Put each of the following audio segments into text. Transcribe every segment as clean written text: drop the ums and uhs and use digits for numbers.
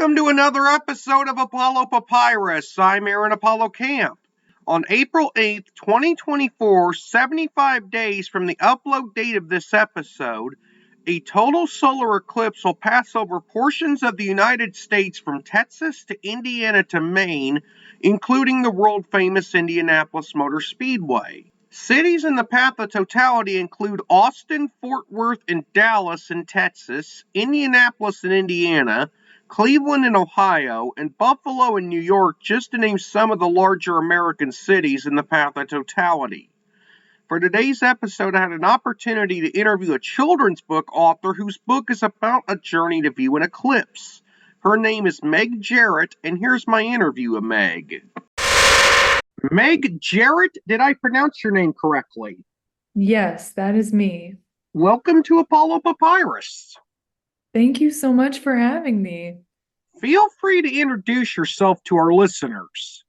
Welcome to another episode of Apollo Papyrus. I'm Aaron Apollo Camp. On April 8th, 2024, 75 days from the upload date of this episode, a total solar eclipse will pass over portions of the United States from Texas to Indiana to Maine, including the world-famous Indianapolis Motor Speedway. Cities in the path of totality include Austin, Fort Worth, and Dallas in Texas, Indianapolis in Indiana, Cleveland in Ohio, and Buffalo in New York, just to name some of the larger American cities in the path of totality. For today's episode, I had an opportunity to interview a children's book author whose book is about a journey to view an eclipse. Her name is Meg Jerit, and here's my interview with Meg. Meg Jerit, did I pronounce your name correctly? Yes, that is me. Welcome to Apollo Papyrus. Thank you so much for having me. Feel free to introduce yourself to our listeners.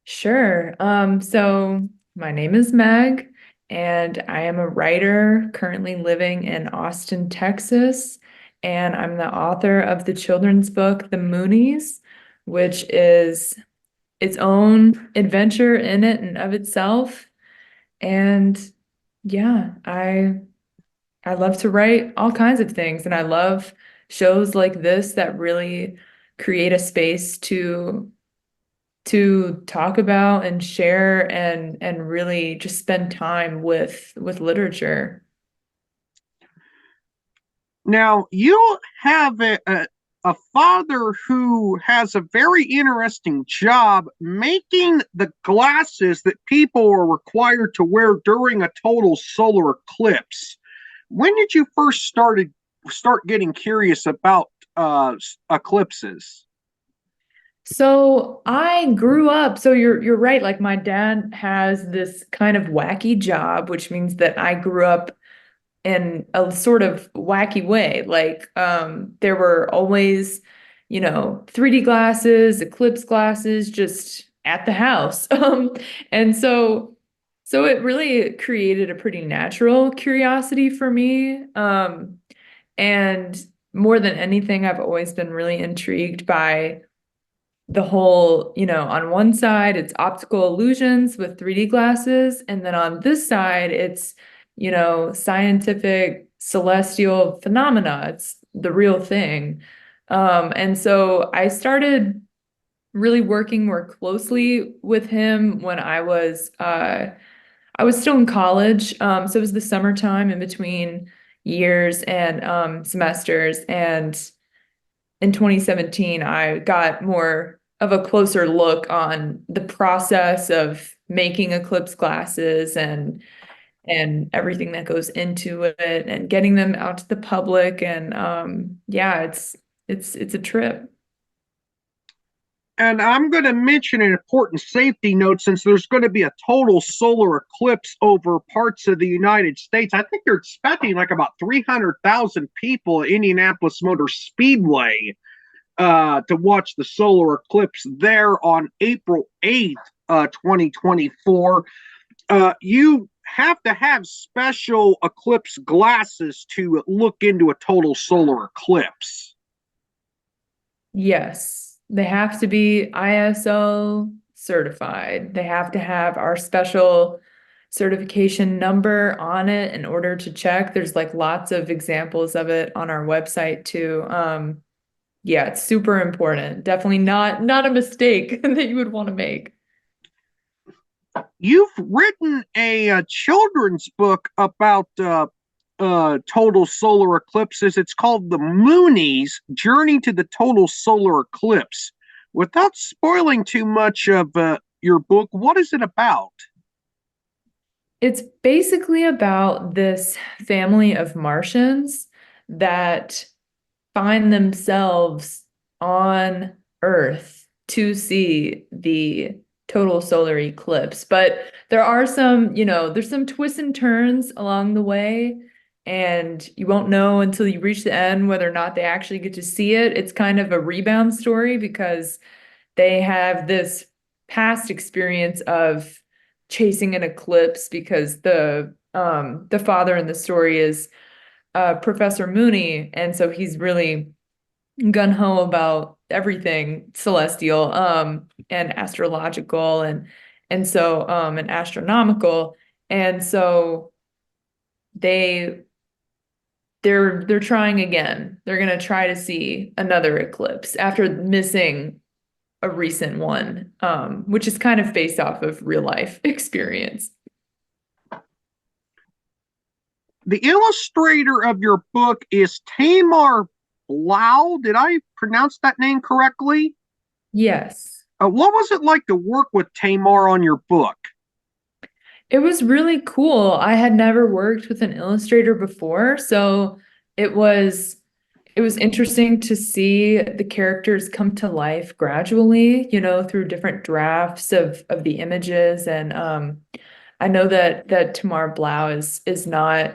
Sure. So my name is Meg, and I am a writer currently living in Austin, Texas, and I'm the author of the children's book, The Moonies, which is its own adventure in it and of itself. And yeah, I love to write all kinds of things, and I love shows like this that really create a space to talk about and share and really just spend time with literature. Now, you have a father who has a very interesting job making the glasses that people are required to wear during a total solar eclipse. When did you first start getting curious about eclipses? So I grew up, so you're right, like my dad has this kind of wacky job, which means that I grew up in a sort of wacky way. Like there were always, 3D glasses, eclipse glasses just at the house. And so it really created a pretty natural curiosity for me. And more than anything, I've always been really intrigued by the whole, on one side, it's optical illusions with 3D glasses. And then on this side, it's, scientific celestial phenomena. It's the real thing. And so I started really working more closely with him when I was still in college. So it was the summertime in between years and semesters. And in 2017, I got more of a closer look on the process of making eclipse glasses and everything that goes into it and getting them out to the public. And yeah, it's a trip. And I'm going to mention an important safety note since there's going to be a total solar eclipse over parts of the United States. I think they're expecting like about 300,000 people at Indianapolis Motor Speedway to watch the solar eclipse there on April 8th, 2024. You have to have special eclipse glasses to look into a total solar eclipse. Yes. They have to be ISO certified. They have to have our special certification number on it in order to check. There's like lots of examples of it on our website too. Yeah, it's super important. Definitely not a mistake that you would want to make. You've written a children's book about total solar eclipses. It's called The Moonies, Journey to the Total Solar Eclipse. Without spoiling too much of your book, what is it about? It's basically about this family of Martians that find themselves on Earth to see the total solar eclipse. But there are some, there's some twists and turns along the way, and you won't know until you reach the end whether or not they actually get to see it. It's kind of a rebound story because they have this past experience of chasing an eclipse because the father in the story is Professor Mooney, and so he's really gung-ho about everything celestial and astrological and astronomical. And so they they're trying again. They're going to try to see another eclipse after missing a recent one, which is kind of based off of real life experience. The illustrator of your book is Tamar Blau. Did I pronounce that name correctly? Yes. What was it like to work with Tamar on your book? It was really cool. I had never worked with an illustrator before, so it was it was interesting to see the characters come to life gradually, through different drafts of the images. And I know that Tamar Blau is not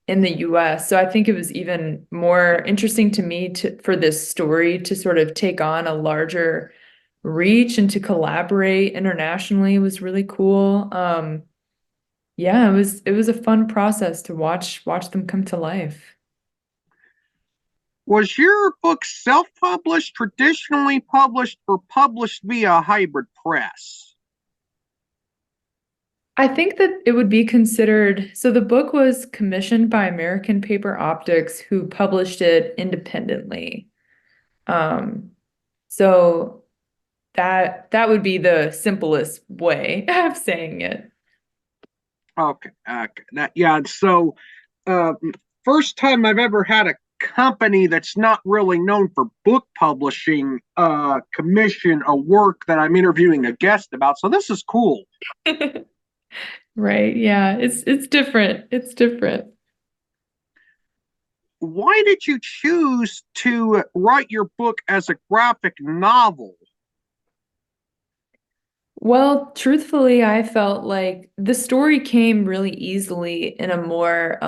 in the US, so I think it was even more interesting to me for this story to sort of take on a larger reach and to collaborate internationally was really cool. Yeah, it was a fun process to watch them come to life. Was your book self-published, traditionally published, or published via a hybrid press? I think that it would be considered, so the book was commissioned by American Paper Optics, who published it independently. Um, so that would be the simplest way of saying it. Okay, okay. Yeah. So, uh, first time I've ever had a company that's not really known for book publishing commission a work that I'm interviewing a guest about. So this is cool. Right. Yeah, it's different. It's different. Why did you choose to write your book as a graphic novel? Well, truthfully, I felt like the story came really easily in a more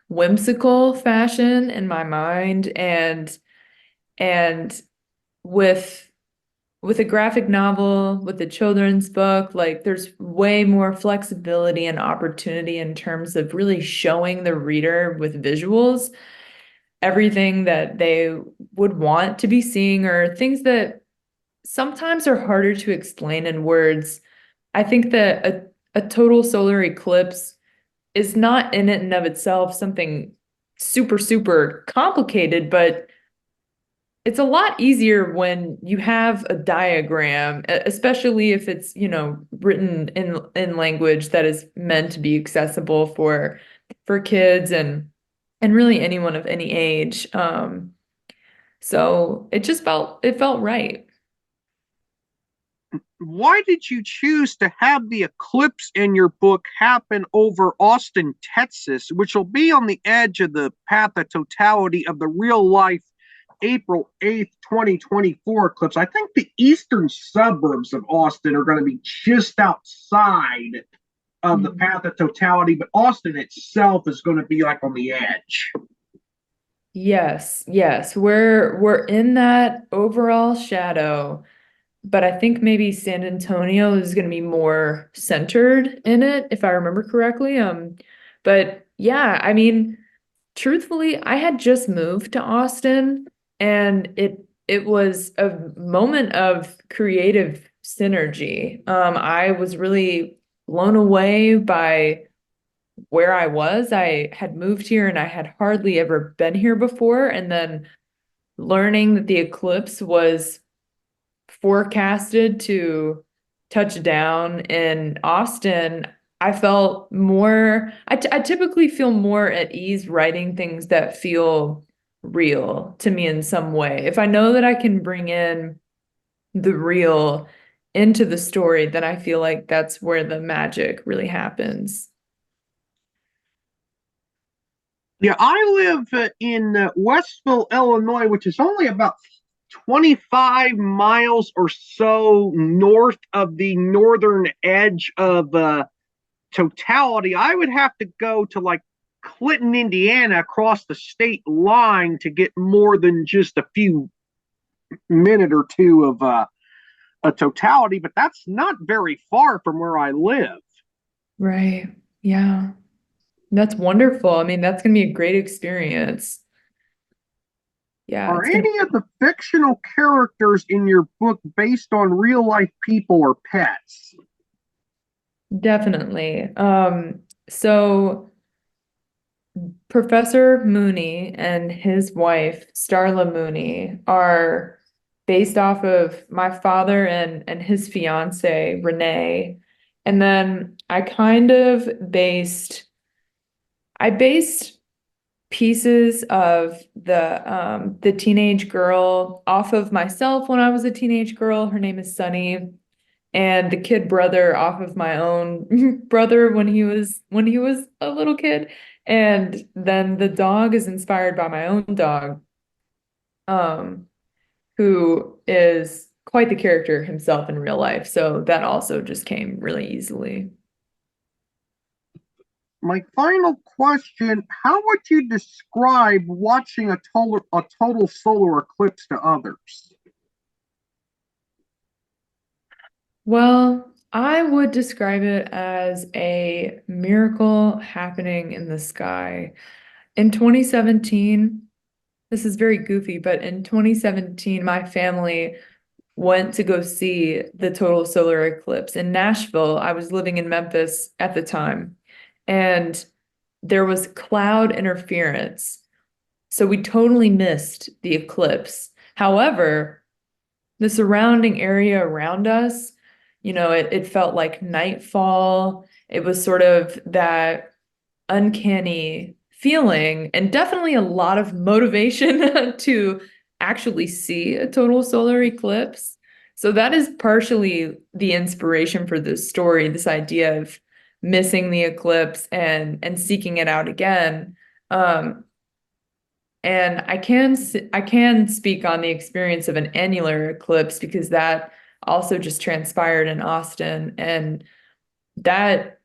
whimsical fashion in my mind, and with with a graphic novel, with a children's book, like there's way more flexibility and opportunity in terms of really showing the reader with visuals everything that they would want to be seeing, or things that sometimes are harder to explain in words. I think that a total solar eclipse is not in it and of itself something super, super complicated, but it's a lot easier when you have a diagram, especially if it's, written in language that is meant to be accessible for kids and really anyone of any age. So it felt right. Why did you choose to have the eclipse in your book happen over Austin, Texas, which will be on the edge of the path of totality of the real life April 8th, 2024 eclipse? I think the eastern suburbs of Austin are going to be just outside of the Mhm. path of totality, but Austin itself is going to be like on the edge. Yes, yes. We're in that overall shadow, but I think maybe San Antonio is going to be more centered in it, if I remember correctly. But yeah, I mean, truthfully, I had just moved to Austin, and it was a moment of creative synergy. I was really blown away by where I was. I had moved here and I had hardly ever been here before, and then learning that the eclipse was forecasted to touch down in Austin, I felt more, I typically feel more at ease writing things that feel real to me in some way. If I know that I can bring in the real into the story, then I feel like that's where the magic really happens. Yeah, I live in Westville, Illinois, which is only about 25 miles or so north of the northern edge of totality. I would have to go to like Clinton, Indiana, across the state line to get more than just a few minute or two of a totality, but that's not very far from where I live. Right. Yeah. That's wonderful. I mean, that's going to be a great experience. Yeah, Are it's gonna any of the fictional characters in your book based on real life people or pets? definitely. So Professor Mooney and his wife, Starla Mooney, are based off of my father and his fiance, Renee. And then I based pieces of the teenage girl off of myself when I was a teenage girl. Her name is Sunny, and the kid brother off of my own brother when he was a little kid. And then the dog is inspired by my own dog, um, who is quite the character himself in real life. So that also just came really easily. My final question, how would you describe watching a total solar eclipse to others? Well, I would describe it as a miracle happening in the sky. In 2017, this is very goofy, but in 2017, my family went to go see the total solar eclipse in Nashville. I was living in Memphis at the time, and there was cloud interference. So we totally missed the eclipse. However, the surrounding area around us, it felt like nightfall. It was sort of that uncanny feeling and definitely a lot of motivation to actually see a total solar eclipse. So that is partially the inspiration for this story, this idea of missing the eclipse and seeking it out again. Um, and I can speak on the experience of an annular eclipse because that also just transpired in Austin, and that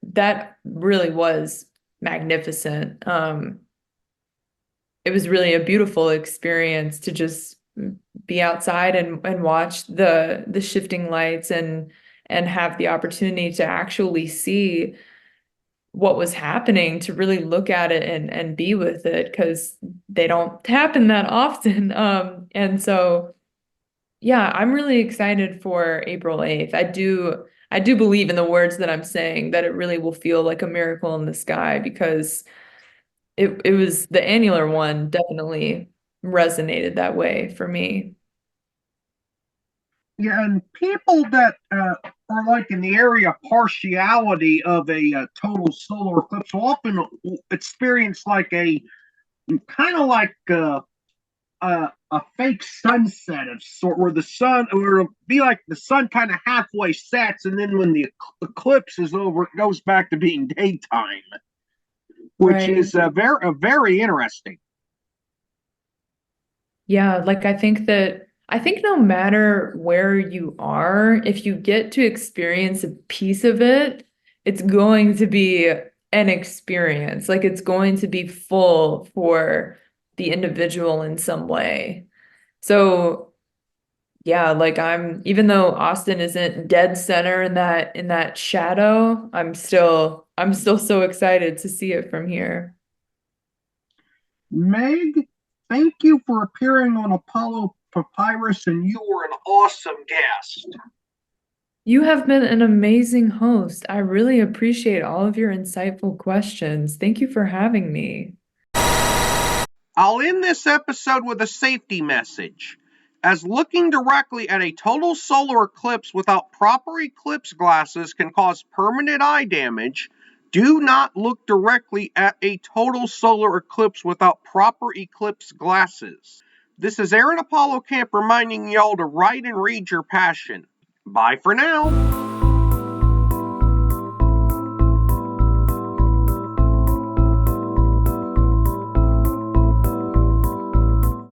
really was magnificent. It was really a beautiful experience to just be outside and watch the shifting lights and have the opportunity to actually see what was happening, to really look at it and be with it because they don't happen that often. And so yeah, I'm really excited for April 8th. I do believe in the words that I'm saying, that it really will feel like a miracle in the sky, because it was the annular one definitely resonated that way for me. Yeah, and people that are like in the area partiality of a total solar eclipse will often experience like a kind of like a fake sunset of sort, where the sun, or it'll be like the sun kind of halfway sets, and then when the eclipse is over, it goes back to being daytime, which Right. is very interesting. Yeah, like I think no matter where you are, if you get to experience a piece of it, it's going to be an experience. Like it's going to be full for the individual in some way. So yeah, like even though Austin isn't dead center in that shadow, I'm still so excited to see it from here. Meg, thank you for appearing on Apollo Papyrus, and you were an awesome guest. You have been an amazing host. I really appreciate all of your insightful questions. Thank you for having me. I'll end this episode with a safety message. As looking directly at a total solar eclipse without proper eclipse glasses can cause permanent eye damage, do not look directly at a total solar eclipse without proper eclipse glasses. This is Aaron Apollo Camp reminding y'all to write and read your passion. Bye for now.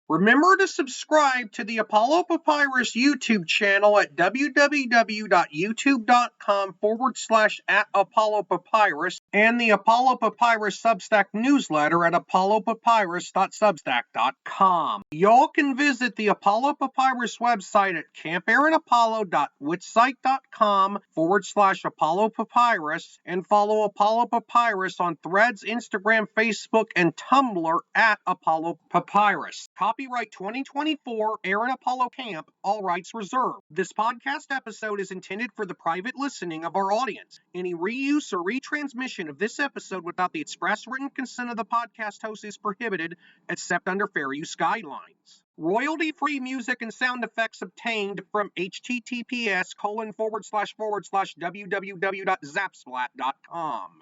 Remember to subscribe to the Apollo Papyrus YouTube channel at www.youtube.com/@Apollo Papyrus and the Apollo Papyrus Substack newsletter at apollopapyrus.substack.com. Y'all can visit the Apollo Papyrus website at campaaronapollo.wixsite.com/Apollo Papyrus and follow Apollo Papyrus on Threads, Instagram, Facebook, and Tumblr at Apollo Papyrus. Copyright Copyright 2024 Aaron Apollo Camp, all rights reserved. This podcast episode is intended for the private listening of our audience. Any reuse or retransmission of this episode without the express written consent of the podcast host is prohibited, except under fair use guidelines. Royalty-free music and sound effects obtained from https://www.zapsplat.com.